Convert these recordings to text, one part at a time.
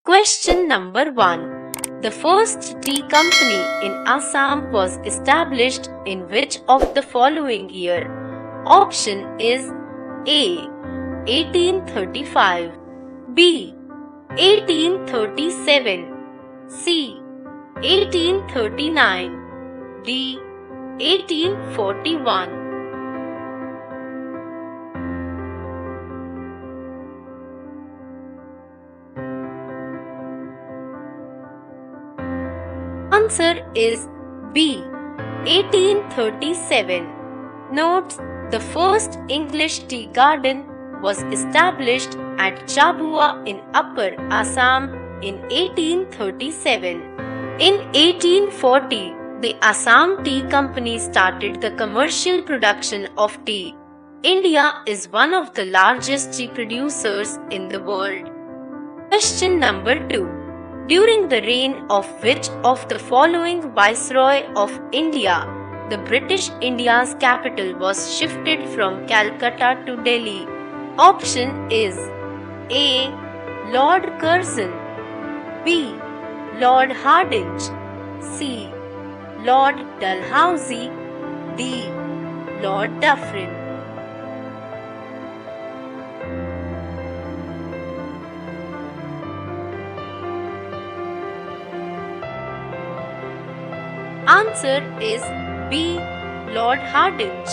Question number 1. The first tea company in Assam was established in which of the following year? Option is A. 1835, B. 1837, C. 1839, D. 1841. Answer is B. 1837. Notes: the first English tea garden was established at Chabua in Upper Assam in 1837. In 1840, the Assam Tea Company started the commercial production of tea. India is one of the largest tea producers in the world. Question number 2. During the reign of which of the following Viceroy of India, the British India's capital was shifted from Calcutta to Delhi? Option is A. Lord Curzon, B. Lord Hardinge, C. Lord Dalhousie, D. Lord Dufferin. Answer is B. Lord Hardinge.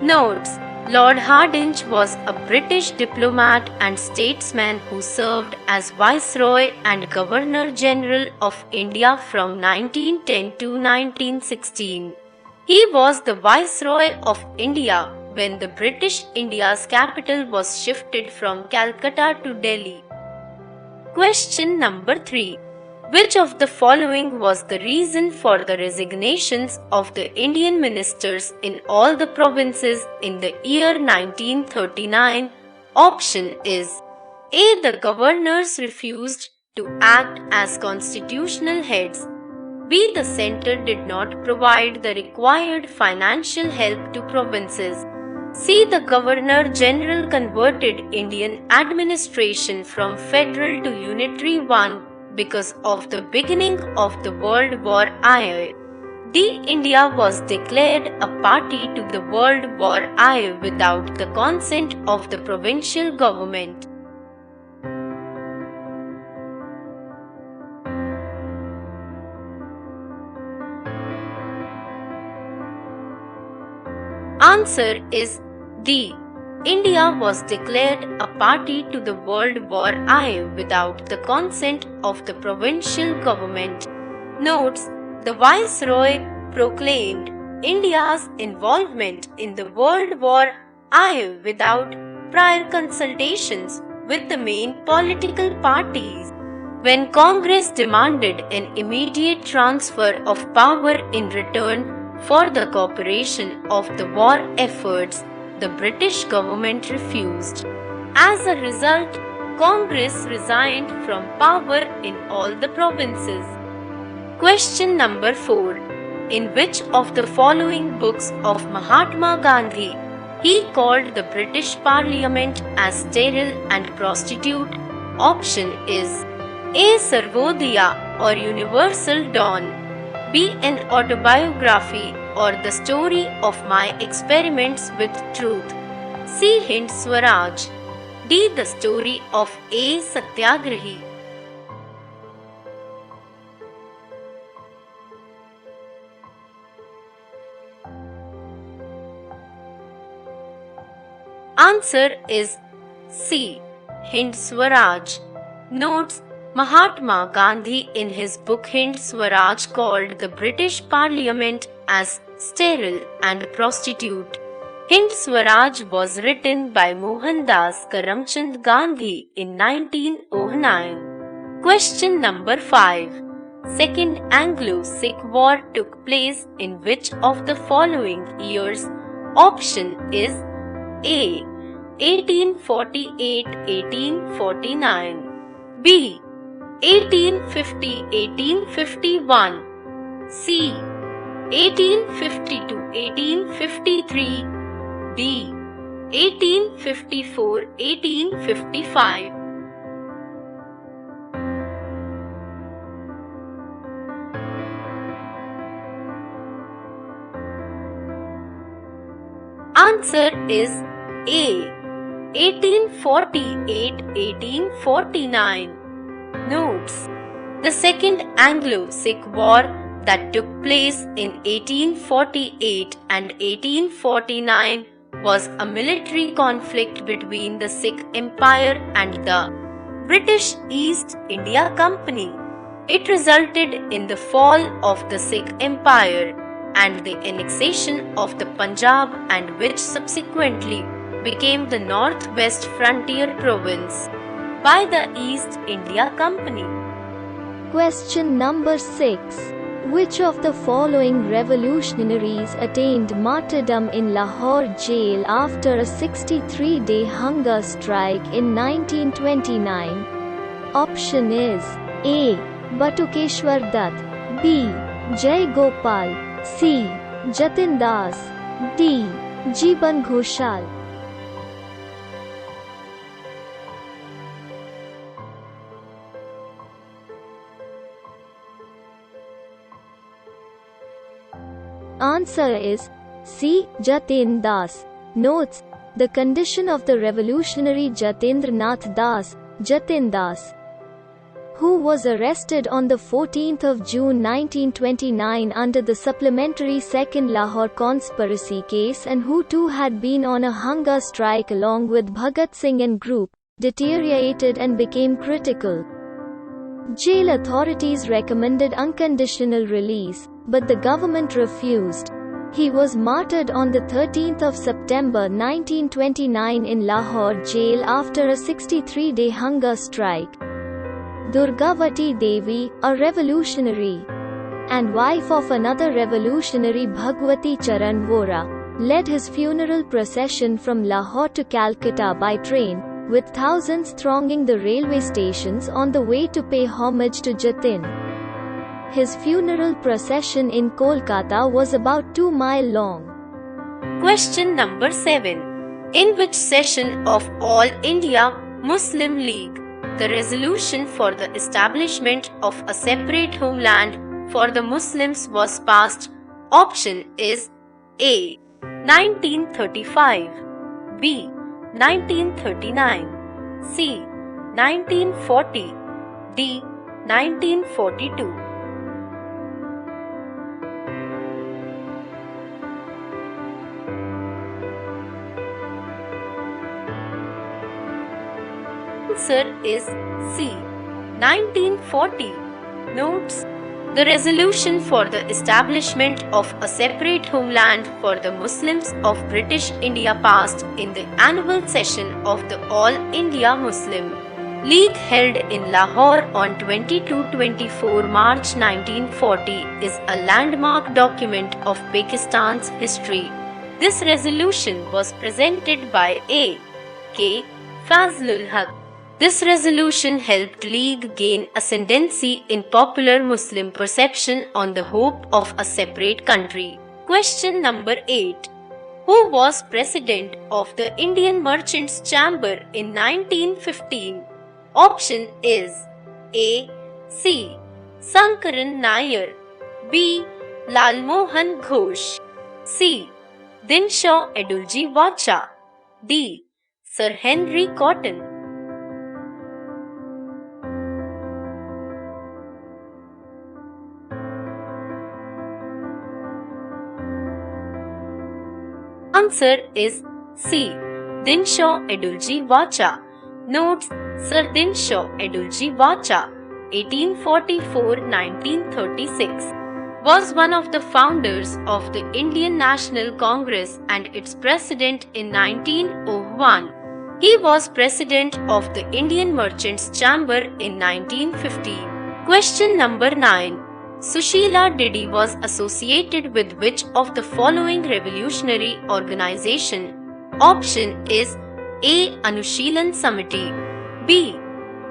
Notes: Lord Hardinge was a British diplomat and statesman who served as Viceroy and Governor-General of India from 1910 to 1916. He was the Viceroy of India when the British India's capital was shifted from Calcutta to Delhi. Question number 3. Which of the following was the reason for the resignations of the Indian ministers in all the provinces in the year 1939? Option is A. The governors refused to act as constitutional heads. B. The centre did not provide the required financial help to provinces. C. The Governor-General converted Indian administration from federal to unitary one because of the beginning of the World War I. D. India was declared a party to the World War I without the consent of the provincial government. Answer is D. India was declared a party to the World War I without the consent of the provincial government. Notes: the Viceroy proclaimed India's involvement in the World War I without prior consultations with the main political parties. When Congress demanded an immediate transfer of power in return for the cooperation of the war efforts, the British government refused. As a result, Congress resigned from power in all the provinces. Question number 4. In which of the following books of Mahatma Gandhi he called the British Parliament as sterile and prostitute? Option is A. Sarvodaya or Universal Dawn, B. An Autobiography or The Story of My Experiments with Truth, C. Hind Swaraj, D. The Story of A. Satyagrahi. Answer is C. Hind Swaraj. Notes: Mahatma Gandhi in his book Hind Swaraj called the British Parliament as sterile and prostitute. Hind Swaraj was written by Mohandas Karamchand Gandhi in 1909. Question number 5. Second Anglo-Sikh War took place in which of the following years? Option is A. 1848-1849, B. 1850-1851, C. 1850 to 1853, D. 1854-1855. Answer is A. 1848-1849. Notes: the Second Anglo-Sikh War that took place in 1848 and 1849 was a military conflict between the Sikh Empire and the British East India Company. It resulted in the fall of the Sikh Empire and the annexation of the Punjab, and which subsequently became the Northwest Frontier Province by the East India Company. Question number 6. Which of the following revolutionaries attained martyrdom in Lahore jail after a 63-day hunger strike in 1929? Option is A. Batukeshwar Dutt, B. Jai Gopal, C. Jatin Das, D. Jeeban Ghoshal. Answer is C. Jatin Das. Notes: the condition of the revolutionary Jatendra Nath Das, Jatin Das, who was arrested on the 14th of June 1929 under the supplementary Second Lahore Conspiracy case, and who too had been on a hunger strike along with Bhagat Singh and group, deteriorated and became critical. Jail authorities recommended unconditional release, but the government refused. He was martyred on the 13th of September 1929 in Lahore jail after a 63-day hunger strike. Durgavati Devi, a revolutionary and wife of another revolutionary Bhagwati Charan Vora, led his funeral procession from Lahore to Calcutta by train, with thousands thronging the railway stations on the way to pay homage to Jatin. His funeral procession in Kolkata was about 2 miles long. Question number 7. In which session of All India Muslim League the resolution for the establishment of a separate homeland for the Muslims was passed? Option is A. 1935, B. 1939, C. 1940, D. 1942. Answer is C. 1940. Notes: the resolution for the establishment of a separate homeland for the Muslims of British India passed in the annual session of the All India Muslim League held in Lahore on 22-24 March 1940 is a landmark document of Pakistan's history. This resolution was presented by A. K. Fazlul Haq. This resolution helped League gain ascendancy in popular Muslim perception on the hope of a separate country. Question number 8. Who was president of the Indian Merchants' Chamber in 1915? Option is A. C. Sankaran Nair, B. Lalmohan Ghosh, C. Dinshaw Edulji Vacha, D. Sir Henry Cotton. Answer is C. Dinshaw Edulji Vacha. Notes: Sir Dinshaw Edulji Vacha, 1844-1936, was one of the founders of the Indian National Congress and its president in 1901. He was president of the Indian Merchants' Chamber in 1915. Question number 9. Sushila Didi was associated with which of the following revolutionary organization? Option is A. Anushilan Samiti, B.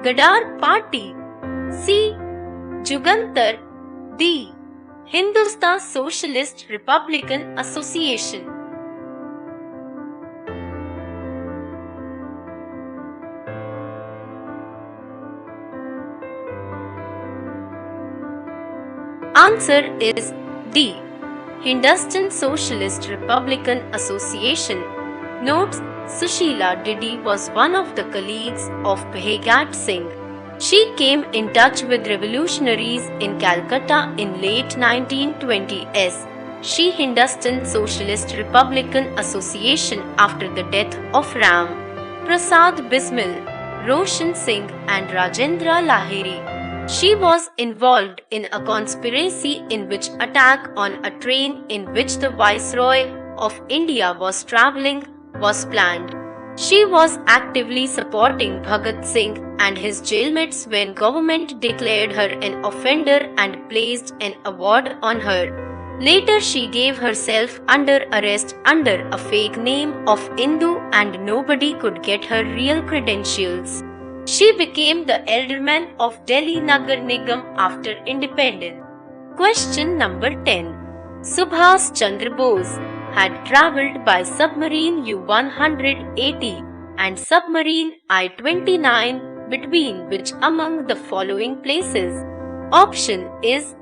Gadar Party, C. Jugantar, D. Hindustan Socialist Republican Association. Answer is D. Hindustan Socialist Republican Association. Notes: Sushila Didi was one of the colleagues of Bhaigat Singh. She came in touch with revolutionaries in Calcutta in late 1920s. She Hindustan Socialist Republican Association after the death of Ram Prasad Bismil, Roshan Singh and Rajendra Lahiri. She was involved in a conspiracy in which attack on a train in which the Viceroy of India was travelling was planned. She was actively supporting Bhagat Singh and his jailmates when government declared her an offender and placed an award on her. Later she gave herself under arrest under a fake name of Indu and nobody could get her real credentials. She became the alderman of Delhi Nagar Nigam after independence. Question number 10. Subhas Chandra Bose had travelled by submarine U-180 and submarine I-29 between which among the following places? Option is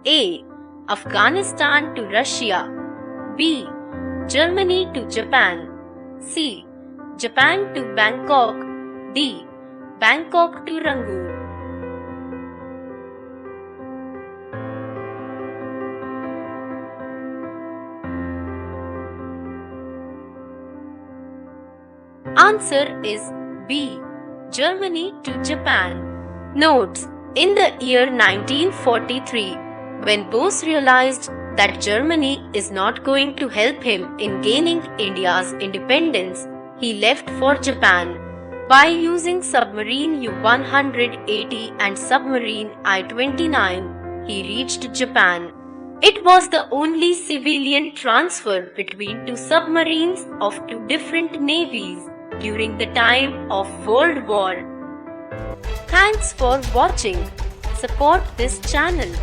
A. Afghanistan to Russia, B. Germany to Japan, C. Japan to Bangkok, D. Bangkok to Rangoon. Answer is B. Germany to Japan. Notes: in the year 1943, when Bose realized that Germany is not going to help him in gaining India's independence, he left for Japan. By using submarine U-180 and submarine I-29, he reached Japan. It was the only civilian transfer between two submarines of two different navies during the time of World War. Thanks for watching. Support this channel.